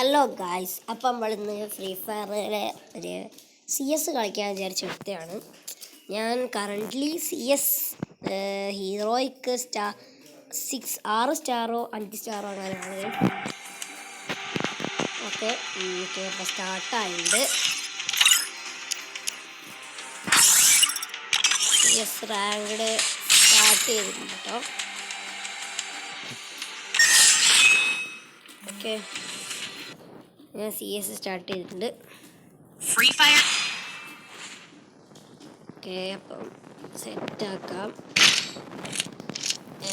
Hello guys, അപ്പം നമ്മളിന്ന് free ഫയറിലെ ഒരു CS കളിക്കാൻ വിചാരിച്ച വ്യക്തിയാണ് ഞാൻ. കറൻ്റ്ലി CS ഹീറോയ്ക്ക് 6 സ്റ്റാറോ 5 സ്റ്റാറോ അങ്ങനെയാണ്. ഓക്കെ, ഇപ്പോൾ സ്റ്റാർട്ടായിട്ടുണ്ട്. CS റാങ്ക്ഡ് സ്റ്റാർട്ട് ചെയ്തിട്ടുണ്ട് കേട്ടോ. ഓക്കെ, ഞാൻ CS സ്റ്റാർട്ട് ചെയ്തിട്ടുണ്ട്. Free fire. ഓക്കെ, അപ്പം സെറ്റാക്കാം.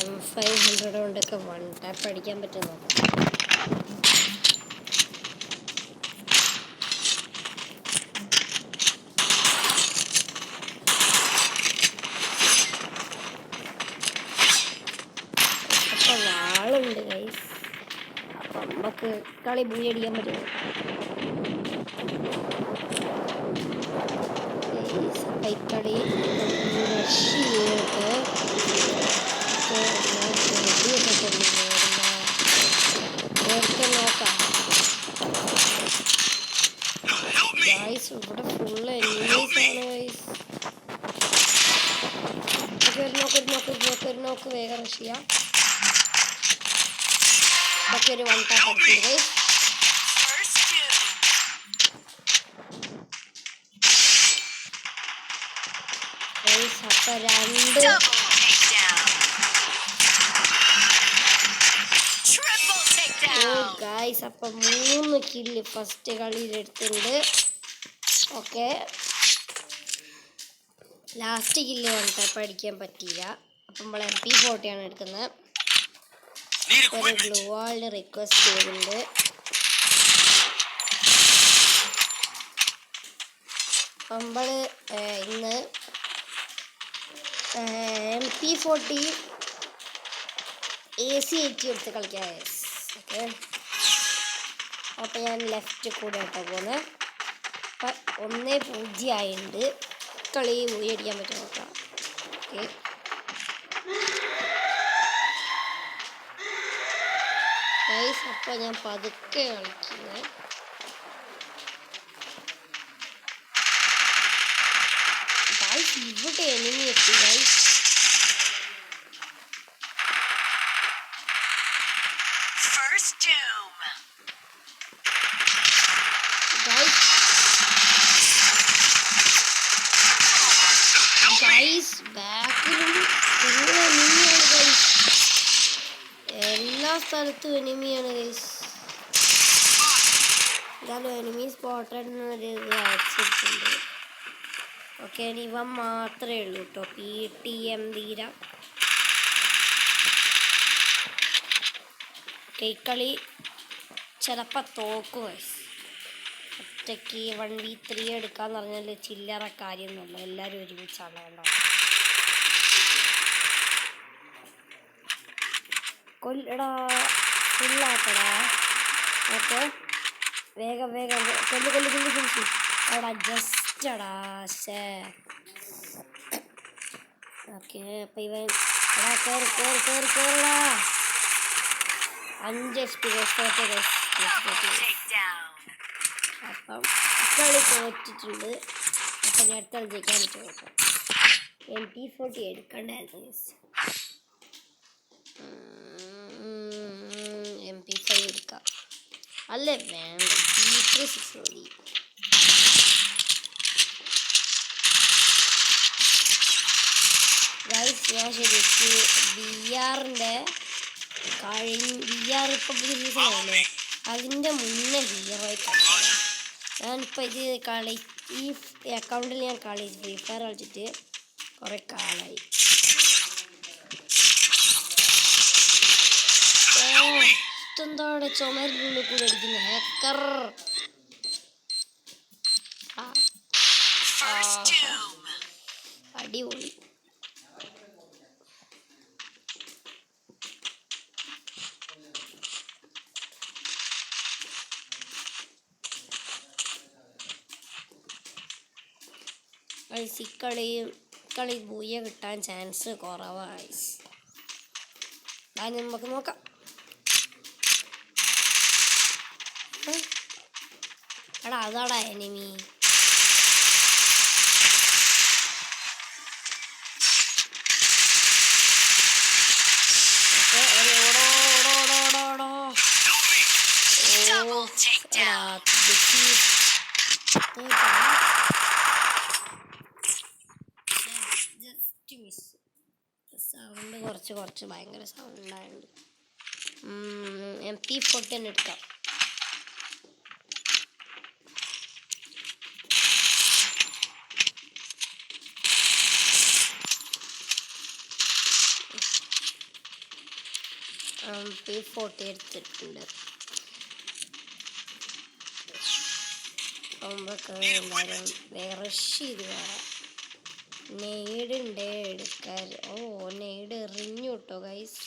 M500 കൊണ്ടൊക്കെ 1 ടാപ്പ് അടിക്കാൻ പറ്റും നോക്കാം. അപ്പം വാളുണ്ട് ഗൈസ്, അപ്പം നമുക്ക് കളി ബൂയി അടിക്കാൻ പറ്റുമോ? കൈക്കളി രക്ഷയിട്ട് നോക്കാം. ഗൈസ് ഇവിടെ ഫുള്ള് എനിമീസാണ് ഗൈസ്. ഒരു നോക്ക് വേഗം റഷ് ചെയ്യാം. ഒക്കെ ഒരു 1 ടാപ്പ് അടിച്ചു ഗൈസ്. അപ്പൊ 2 ഗൈസ്, അപ്പം 3 കില്ല് ഫസ്റ്റ് കളിയിൽ എടുത്തിട്ടുണ്ട്. ഓക്കെ, ലാസ്റ്റ് കില്ല് 1 ടാപ്പ് അടിക്കാൻ പറ്റിയില്ല. അപ്പം നമ്മൾ MP40 ആണ് എടുക്കുന്നത്. ഒരു ഗ്ലൂ വാളിൽ റിക്വസ്റ്റ് ചെയ്തിട്ടുണ്ട്. നമ്മൾ ഇന്ന് MP40 AC80 എടുത്ത് കളിക്കാം. ഓക്കെ, അപ്പം ഞാൻ ലെഫ്റ്റ് കൂടെ ആട്ടോ പോകുന്നത്. അപ്പം 1-0 ആയിട്ടുണ്ട്. കളി പോയി അടിക്കാൻ പറ്റും നോക്കാം. ഓക്കെ, ഗൈസ് അപ്പം ഞാൻ പതുക്കെ കളിക്കുന്നത്. ഗൈസ് ഇവിടെ എനിമി എത്തി ഗൈസ്. ഗൈസ് ബാക്കിലും ഫുൾ എനിമിയാണ് ഗൈസ്. എല്ലാ സ്ഥലത്തും എനിമിയാണ് ഗൈസ്. എന്തായാലും എനിമി സ്പോട്ടഡ് എന്നൊരു അടിച്ചിട്ടുണ്ട്. ഓക്കെ, ഇവൻ മാത്രമേ ഉള്ളൂ കേട്ടോ. PTM ധീര. കൈക്കളി ചിലപ്പോൾ തോക്കും ഗൈസ്. ഒറ്റയ്ക്ക് 1v3 എടുക്കാന്ന് പറഞ്ഞാൽ ചില്ലറ കാര്യമൊന്നുമല്ല. എല്ലാവരും ഒരുമിച്ചാണ് കേട്ടോ. കൊല്ലടാ, ഫുള്ളാക്കടാ. ഓക്കെ, വേഗം കൊല്ലു ഫിനിഷ്. എടാ ജസ്റ്റ് അടാ. ഓക്കെ, അപ്പം ഇവൻ എടാ കേറടാ. 5 HP. അപ്പം കളി തോറ്റിട്ടുണ്ട്. അപ്പം ഞാൻ അടുത്ത കളി ജയിക്കാൻ പറ്റും നോക്കാം. MP40 എടുക്കണ്ടായിരുന്നു guys. MP5 എടുക്കാം. അല്ലേ വേണ്ട, G36 മതി. ഗൈസ് ഞാൻ ശരിക്ക് VR ഇപ്പം പുതിയ സീസണല്ലേ, അതിൻ്റെ മുന്നേ ഹീറോയിൽ കളിച്ചത്. ഞാനിപ്പോൾ ഈ അക്കൗണ്ടിൽ ഞാൻ ഫ്രീ ഫയർ കളിച്ചിട്ട് കുറേ കാലമായി. എന്താണ് ചുമരിനുള്ളിൽ കൂടെ അടിക്കുന്ന ഹാക്കർ? അടിപൊളി. കളി ബൂയ കിട്ടാൻ ചാൻസ് കുറവാണ്. നമുക്ക് നോക്കാം. എടാ അതാടാ എനിമി. സൗണ്ട് കുറച്ച് ഭയങ്കര സൗണ്ട് ഉണ്ടായിട്ടുണ്ട്. MP14 എടുക്കാം. MP40 എടുത്തിട്ടുണ്ട്. എല്ലാവരും റഷ് ചെയ്ത് വരാം. നെയ്ഡുണ്ട് എടുക്കാൻ. നെയ്ഡ് എറിഞ്ഞു കേട്ടോ ഗൈസ്.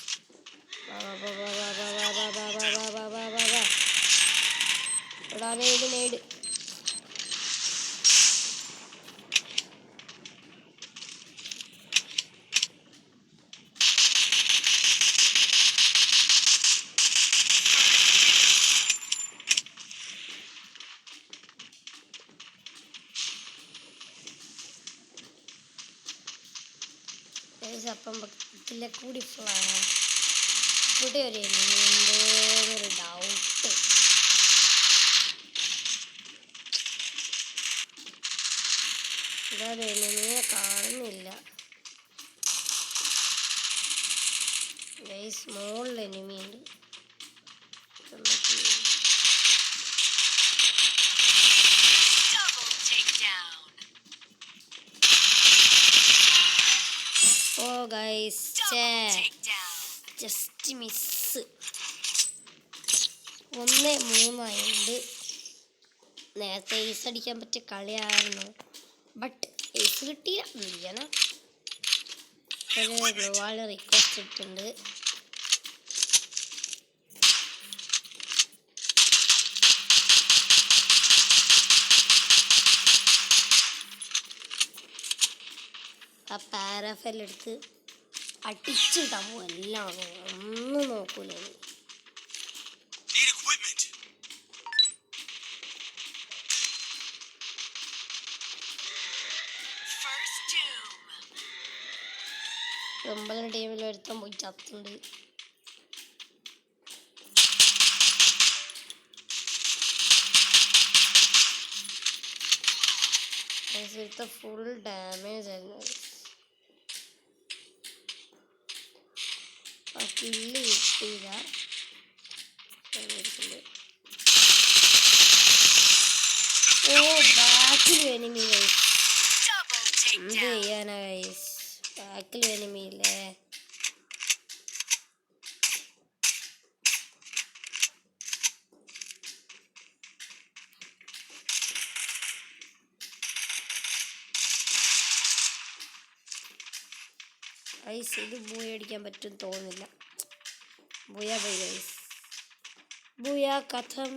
എടാ നെയ്ഡ്. അപ്പം ഇതിലെ കൂടി ഇവിടെ ഒരു എനിമിയുണ്ടോന്നൊരു ഡൗട്ട്. ഇതൊരു എനിമിയെ കാണുന്നില്ല ഗൈസ്. മുകളിൽ എനിമിയുണ്ട്. Guys just miss. 1-3 നേരത്തെ ഏസ് അടിക്കാൻ പറ്റിയ കളിയായിരുന്നു. ബട്ട് ഏസ് കിട്ടിയില്ല. എന്ത് ഒരു ഗ്ലോവാൾ റിക്വസ്റ്റ് ഇട്ടുണ്ട്. ആ പാരാഫെല്ലെടുത്ത് അടിച്ചിട്ടാ പോകും. എല്ലാം ഒന്നും നോക്കൂല. നമ്മളെ ടീമിൽ ഒരുത്തം പോയി ചത്തുണ്ട്. ഫുൾ ഡാമേജ് ആയിരുന്നു. കില്ല് കിട്ടിയില്ല. ബാക്കിൽ എനിമി ഗൈസ്. എന്ത് ചെയ്യാനാ ഗൈസ്, ബാക്കിൽ എനിമി ഇല്ലേ. ഗൈസ് ഇത് ബൂയ അടിക്കാൻ പറ്റും തോന്നില്ല. Booyah bye guys. ബൂയ കഥം.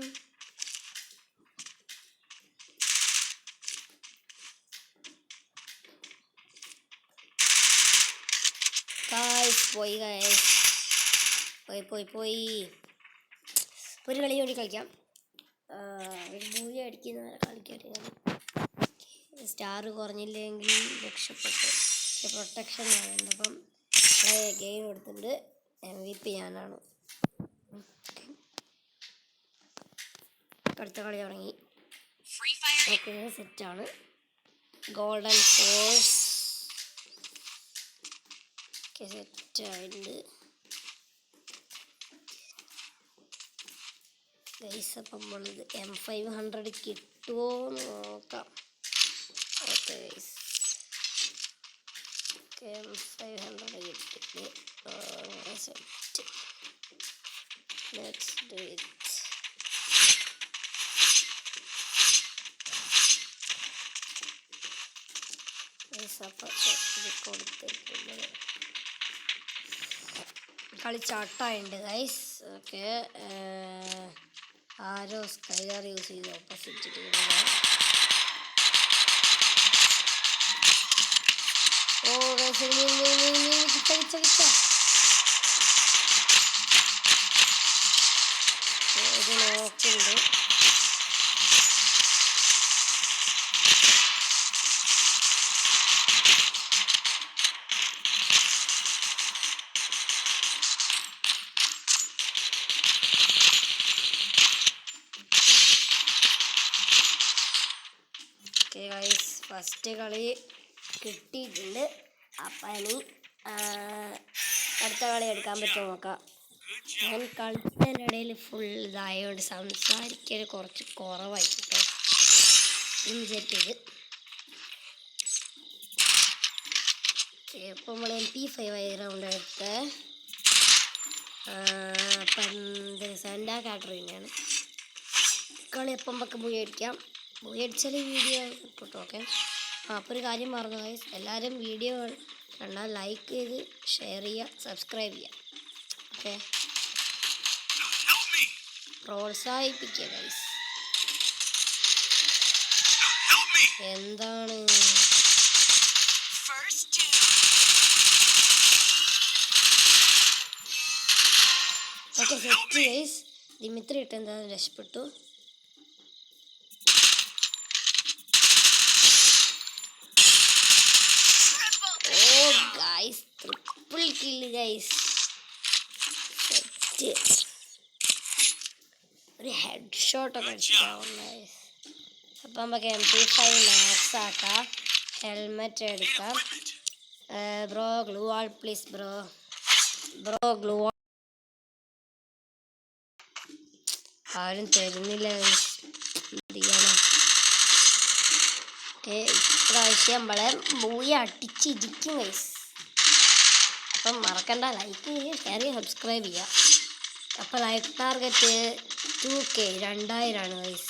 പോയി ഗൈസ്. പോയി. ഒരു കളി കൂടി കളിക്കാം. ഒരു ബൂയ അടിക്കുന്നവരെ കളിക്കാൻ. സ്റ്റാർ കുറഞ്ഞില്ലെങ്കിൽ രക്ഷപ്പെട്ടു. പ്രൊട്ടക്ഷൻ വേണ്ട. അപ്പം ഗെയിം എടുത്തിട്ടുണ്ട്. MVP ഞാനാണ്. അടുത്ത കളി തുടങ്ങി. സെറ്റാണ്. ഗോൾഡൻ ഫോഴ്സ് സെറ്റായിട്ടുണ്ട് ഗൈസ്. അപ്പം നമ്മളിത് M500 കിട്ടുമോ നോക്കാം. ഓക്കെ ഗൈസ്, M500 കിട്ടി. സെറ്റ്. Let's do it. കൊടുത്തിട്ടുണ്ട്. കളി ചാട്ടായിട്ടുണ്ട് ഗൈസ്. ഓക്കെ, ആരോ സ്കൈലർ യൂസ് ചെയ്ത് ഓപ്പോസിറ്റ് ടീമിലാണ്. ഒരു നോക്കുണ്ട്. ഓക്കെ ഗൈസ്, ഫസ്റ്റ് കളി കിട്ടിയിട്ടുണ്ട്. അപ്പം ഇനി അടുത്ത കളി എടുക്കാൻ പറ്റുമോ നോക്കാം. ഞാൻ കളിച്ചതിനിടയിൽ ഫുൾ ഇതായതുകൊണ്ട് സംസാരിക്കൽ കുറച്ച് കുറവായിട്ടോ. ഇൻജെക്റ്റ് ചെയ്ത് ഇപ്പം നമ്മൾ MP5 റൗണ്ട് എടുത്ത് സെൻഡാ കാറ്ററിനെയാണ് കളി. എപ്പം പക്കം പോയി അടിക്കാം. പോയി അടിച്ചാൽ വീഡിയോ കിട്ടും. ഓക്കെ, അപ്പോൾ ഒരു കാര്യം മറന്നു ഗൈസ്, എല്ലാവരും വീഡിയോ കണ്ടാൽ ലൈക്ക് ചെയ്ത് ഷെയർ ചെയ്യുക, സബ്സ്ക്രൈബ് ചെയ്യുക. ഓക്കെ, പ്രോത്സാഹിപ്പിക്കുക ഗൈസ്. എന്താണ് ഓക്കെ സെറ്റ് ഗൈസ്. ദിമിത്രി ഇട്ട് എന്തായാലും രക്ഷപ്പെട്ടു. Oh guys, triple kill guys. Set. ഒരു ഹെഡ് ഷോട്ടൊക്കെ അടിച്ചിട്ടാവും ഗൈസ്. അപ്പം നമുക്ക് MP5 മാക്സ് ആക്കാം. ഹെൽമെറ്റ് എടുക്കാം. Bro glue wall please bro. Glue wall ആരും തരുന്നില്ല ഗൈസ്, എന്ത് ചെയ്യണം. ഓക്കെ, ഇപ്രാവശ്യം നമ്മളെ മൂവി അടിച്ചിരിക്കും ഗൈസ്. അപ്പം മറക്കണ്ട, ലൈക്ക് ചെയ്യുക, ഷെയർ ചെയ്യുക, സബ്സ്ക്രൈബ് ചെയ്യുക. അപ്പോൾ ലൈക്ക് ടാർഗറ്റ് 2K 2000 ആണ് ഗൈസ്.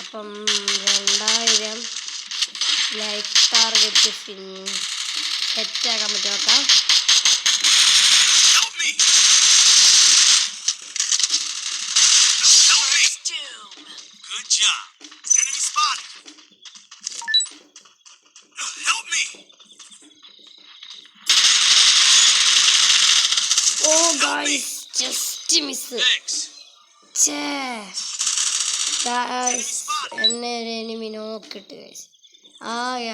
അപ്പം 2000 ലൈക്ക് ടാർഗറ്റ് സെറ്റാക്കാൻ പറ്റും. നോക്കാം. ഓ ഗൈസ്, ജസ്റ്റ് മിസ്. എന്നെ ഒരു എനിമി നോക്കിട്ട് ഗൈസ്.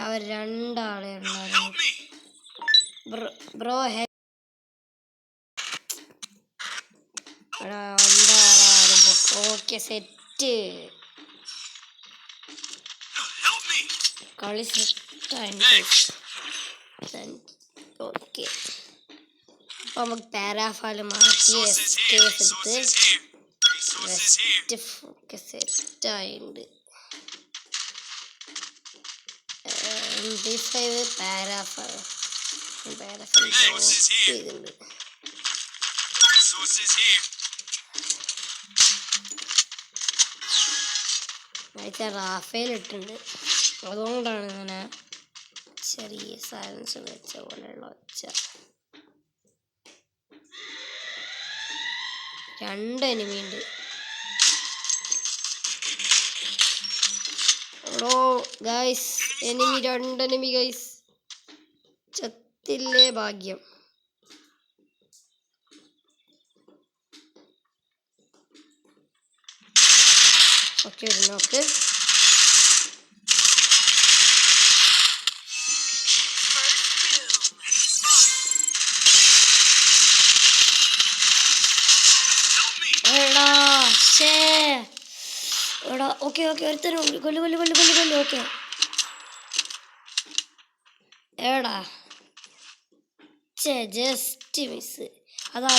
അവർ രണ്ടാളെ ഉണ്ടായിരുന്നു. Bro okay set. കളി സെറ്റായി. ഓക്കെ, അപ്പം നമുക്ക് പാരാഫാല് മാറ്റി എസ്കേപ്പ് എടുത്ത് ഒക്കെ സെറ്റായിട്ടുണ്ട്. MP5 പാരാഫാൽ ചെയ്തിട്ടുണ്ട്. റാഫേൽ ഇട്ടുണ്ട്, അതുകൊണ്ടാണ് ഇങ്ങനെ ചെറിയ സൈലൻസ് വെച്ച പോലെയുള്ള ഒച്ച. 2 എനിമി ഉണ്ട്. Oh guys, 2 enemy guys. ചത്തില്ലേ ഭാഗ്യം. ഓക്കെ, ഒരു നോക്ക്. ഓക്കെ ഒരുത്തരം കൊല്ലു. ഓക്കെ, എടാ ജസ്റ്റ് മിസ്. അതാ.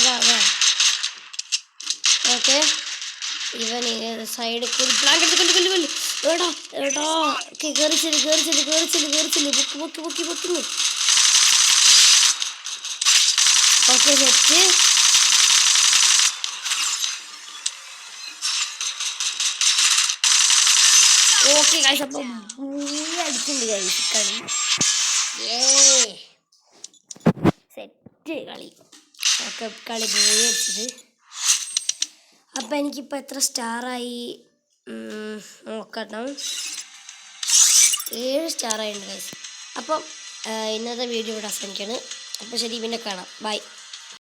ഓക്കെ, ഇവൻ സൈഡ് കൂടി പ്ലാൻ എടുത്ത് കൊല്ലു. എടാ കേറിച്ചില്ല. പൊക്കുന്നു. Okay set. ഓക്കെ ഗൈസ്, അപ്പം അടിച്ചിട്ടുണ്ട് ഗൈസ്. കളി സെറ്റ് കളി. ഒക്കെ കളി പോയി അടിച്ചത്. അപ്പം എനിക്കിപ്പോൾ എത്ര സ്റ്റാറായി നോക്കണം. 7 സ്റ്റാറായിട്ടുണ്ട് ഗൈസ്. അപ്പം ഇന്നത്തെ വീഡിയോ ഇവിടെ അവസാനിക്കുകയാണ്. അപ്പോൾ ശരി, പിന്നെ കാണാം. ബൈ.